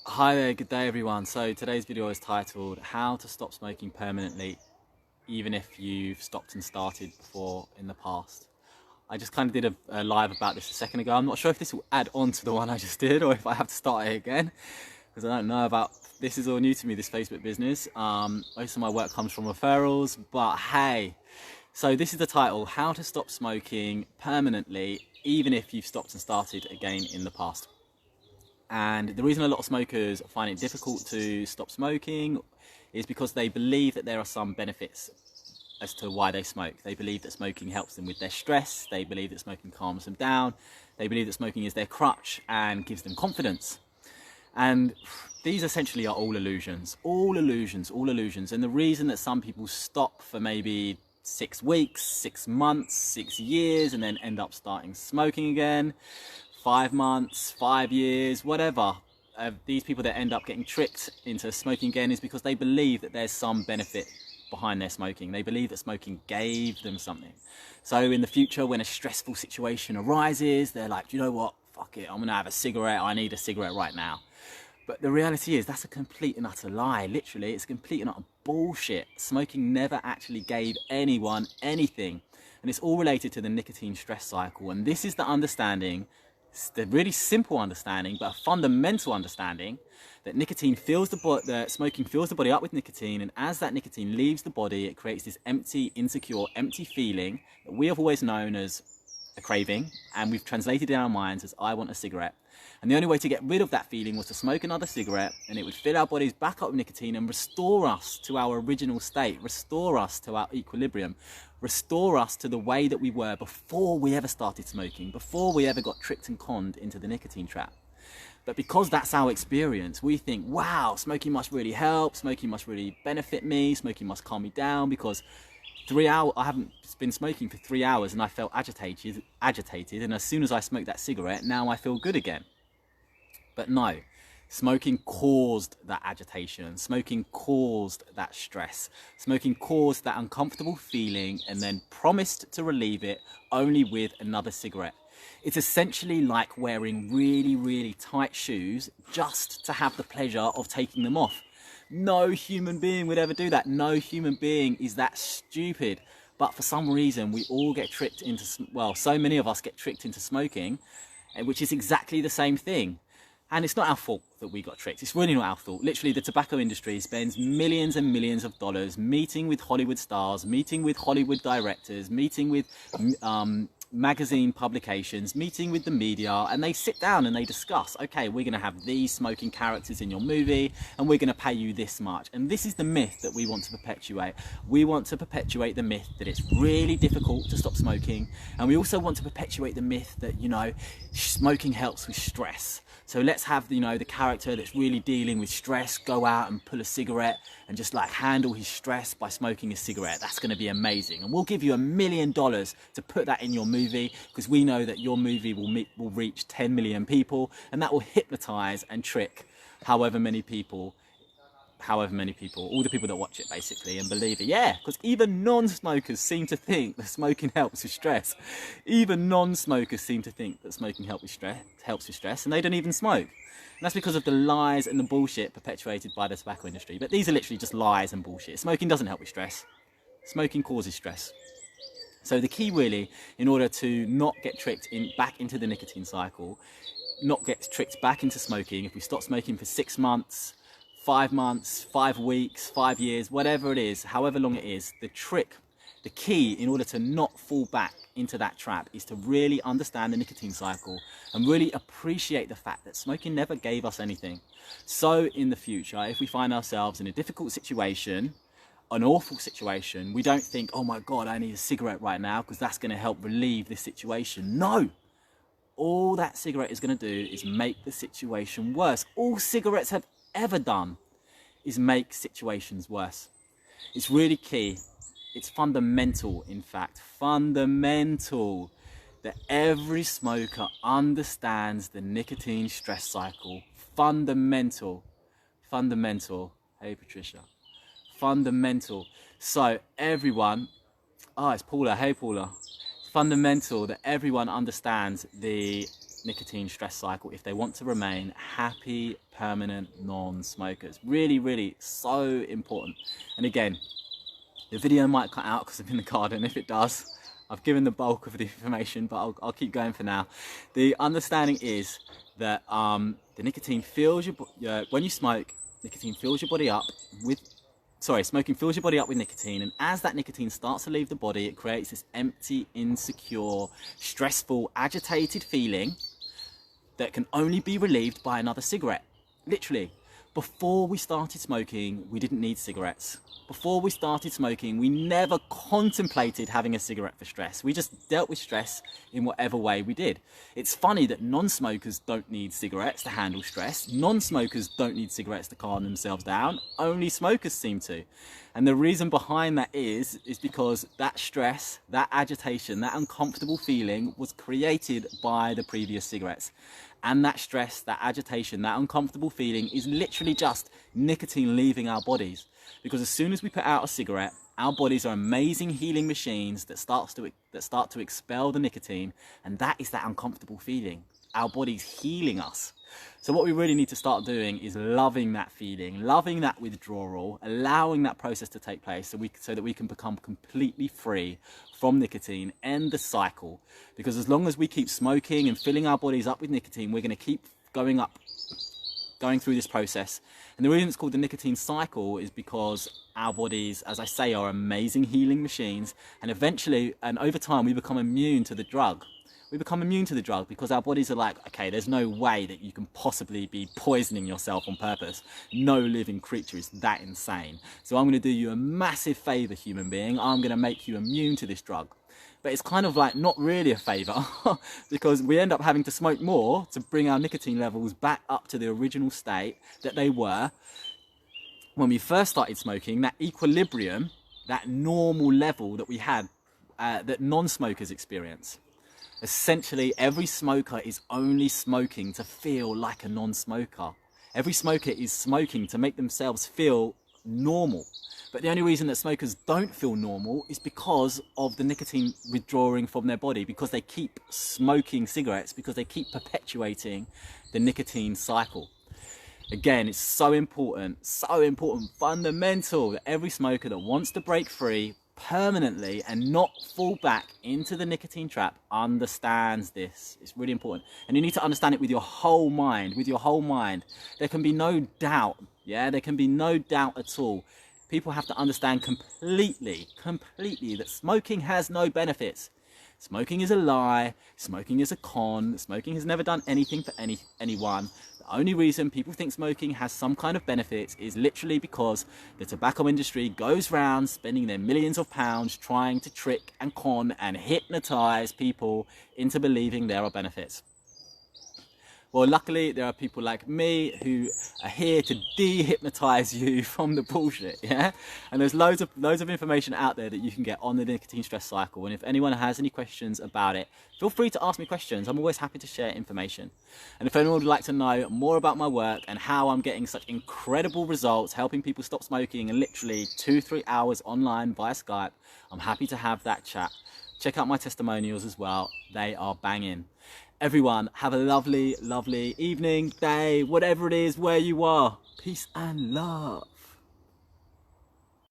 Hi there, good day everyone. So today's video is titled How to Stop Smoking Permanently Even If You've Stopped and Started Before in the Past. I just kind of did a live about this a second ago. I'm not sure if this will add on to the one I just did or if I have to start it again because I don't know about, this is all new to me, this Facebook business. Most of my work comes from referrals, but hey. So this is the title, How to Stop Smoking Permanently Even If You've Stopped and Started Again in the Past. And the reason a lot of smokers find it difficult to stop smoking is because they believe that there are some benefits as to why they smoke. They believe that smoking helps them with their stress. They believe that smoking calms them down. They believe that smoking is their crutch and gives them confidence. And these essentially are all illusions, all illusions, all illusions. And the reason that some people stop for maybe 6 weeks, 6 months, 6 years, and then end up starting smoking again, 5 months, 5 years, whatever. These people that end up getting tricked into smoking again is because they believe that there's some benefit behind their smoking. They believe that smoking gave them something. So in the future, when a stressful situation arises, they're like, you know what, fuck it, I'm gonna have a cigarette. I need a cigarette right now. But the reality is that's a complete and utter lie. Literally, it's complete and utter bullshit. Smoking never actually gave anyone anything. And it's all related to the nicotine stress cycle. And this is the understanding, it's the really simple understanding, but a fundamental understanding that nicotine fills that smoking fills the body up with nicotine, and as that nicotine leaves the body, it creates this empty, insecure, empty feeling that we have always known as a craving, and we've translated it in our minds as I want a cigarette. And the only way to get rid of that feeling was to smoke another cigarette, and it would fill our bodies back up with nicotine and restore us to our original state, restore us to our equilibrium, restore us to the way that we were before we ever started smoking, before we ever got tricked and conned into the nicotine trap. But because that's our experience, we think, wow, smoking must really help, smoking must really benefit me, smoking must calm me down, because 3 hours, I haven't been smoking for 3 hours and I felt agitated, and as soon as I smoked that cigarette, now I feel good again. But no, smoking caused that agitation, smoking caused that stress, smoking caused that uncomfortable feeling and then promised to relieve it only with another cigarette. It's essentially like wearing really, really tight shoes just to have the pleasure of taking them off. No human being would ever do that. No human being is that stupid. But for some reason, we all get tricked into, well, so many of us get tricked into smoking, which is exactly the same thing. And it's not our fault that we got tricked. It's really not our fault. Literally, the tobacco industry spends millions and millions of dollars meeting with Hollywood stars, meeting with Hollywood directors, meeting with magazine publications, meeting with the media, and they sit down and they discuss, okay, we're going to have these smoking characters in your movie and we're going to pay you this much. And this is the myth that we want to perpetuate. We want to perpetuate the myth that it's really difficult to stop smoking, and we also want to perpetuate the myth that, you know, smoking helps with stress. So let's have, you know, the character that's really dealing with stress go out and pull a cigarette and just like handle his stress by smoking a cigarette. That's going to be amazing. And we'll give you $1 million to put that in your movie, because we know that your movie will reach 10 million people, and that will hypnotize and trick however many people, all the people that watch it basically, and believe it. Yeah, because even non-smokers seem to think that smoking helps with stress. Even non-smokers seem to think that smoking helps with stress, and they don't even smoke. And that's because of the lies and the bullshit perpetuated by the tobacco industry. But these are literally just lies and bullshit. Smoking doesn't help with stress. Smoking causes stress. So the key really, in order to not get tricked back into the nicotine cycle, not get tricked back into smoking, if we stop smoking for 6 months, 5 months, 5 weeks, 5 years, whatever it is, however long it is, the key in order to not fall back into that trap is to really understand the nicotine cycle and really appreciate the fact that smoking never gave us anything. So in the future, if we find ourselves in a difficult situation, an awful situation, we don't think, oh my God, I need a cigarette right now because that's going to help relieve this situation. No! All that cigarette is going to do is make the situation worse. All cigarettes have ever done is make situations worse. It's really key. It's fundamental, in fact, fundamental that every smoker understands the nicotine stress cycle. Fundamental. Hey, Patricia. Fundamental. So everyone, it's Paula. Hey, Paula. Fundamental that everyone understands the nicotine stress cycle if they want to remain happy, permanent non-smokers. Really, really so important. And again, the video might cut out because I'm in the garden. If it does, I've given the bulk of the information, but I'll keep going for now. The understanding is that the nicotine fills your when you smoke, nicotine fills your body up with smoking fills your body up with nicotine, and as that nicotine starts to leave the body, it creates this empty, insecure, stressful, agitated feeling that can only be relieved by another cigarette. Literally. Before we started smoking, we didn't need cigarettes. Before we started smoking, we never contemplated having a cigarette for stress. We just dealt with stress in whatever way we did. It's funny that non-smokers don't need cigarettes to handle stress. Non-smokers don't need cigarettes to calm themselves down. Only smokers seem to. And the reason behind that is because that stress, that agitation, that uncomfortable feeling was created by the previous cigarettes. And that stress, that agitation, that uncomfortable feeling is literally just nicotine leaving our bodies. Because as soon as we put out a cigarette, our bodies are amazing healing machines that start to expel the nicotine, and that is that uncomfortable feeling. Our body's healing us. So what we really need to start doing is loving that feeling, loving that withdrawal, allowing that process to take place so that we can become completely free from nicotine, end the cycle. Because as long as we keep smoking and filling our bodies up with nicotine, we're going to keep going through this process. And the reason it's called the nicotine cycle is because our bodies, as I say, are amazing healing machines, and eventually and over time we become immune to the drug. We become immune to the drug because our bodies are like, okay, there's no way that you can possibly be poisoning yourself on purpose. No living creature is that insane. So I'm going to do you a massive favor, human being. I'm going to make you immune to this drug. But it's kind of like not really a favor because we end up having to smoke more to bring our nicotine levels back up to the original state that they were when we first started smoking. That equilibrium, that normal level that we had, that non-smokers experience. Essentially, every smoker is only smoking to feel like a non-smoker. Every smoker is smoking to make themselves feel normal. But the only reason that smokers don't feel normal is because of the nicotine withdrawing from their body, because they keep smoking cigarettes, because they keep perpetuating the nicotine cycle. Again, it's so important, fundamental that every smoker that wants to break free permanently and not fall back into the nicotine trap understands this. It's really important, and you need to understand it with your whole mind. There can be no doubt. There can be no doubt at all. People have to understand completely that smoking has no benefits. Smoking is a lie. Smoking is a con. Smoking has never done anything for anyone. The only reason people think smoking has some kind of benefits is literally because the tobacco industry goes round spending their millions of pounds trying to trick and con and hypnotize people into believing there are benefits. Well, luckily there are people like me who are here to de-hypnotize you from the bullshit, yeah? And there's loads of information out there that you can get on the nicotine stress cycle. And if anyone has any questions about it, feel free to ask me questions. I'm always happy to share information. And if anyone would like to know more about my work and how I'm getting such incredible results, helping people stop smoking in literally 2-3 hours online via Skype, I'm happy to have that chat. Check out my testimonials as well. They are banging. Everyone, have a lovely, lovely evening, day, whatever it is, where you are. Peace and love.